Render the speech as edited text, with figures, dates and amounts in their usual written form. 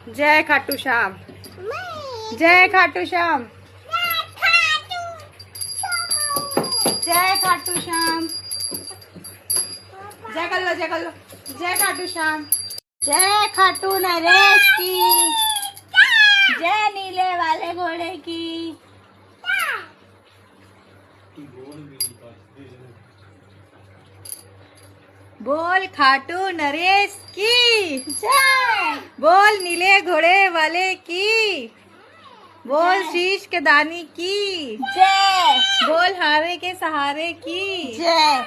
जय खाटू श्याम, जय खाटू श्याम, जय खाटू श्याम, जय कर लो, जय कर लो, जय खाटू श्याम, जय खाटू नरेश की, जय नीले वाले घोड़े की। बोल खाटू नरेश की जय, बोल नीले घोड़े वाले की, बोल शीश के दानी की जय, बोल हारे के सहारे की जय।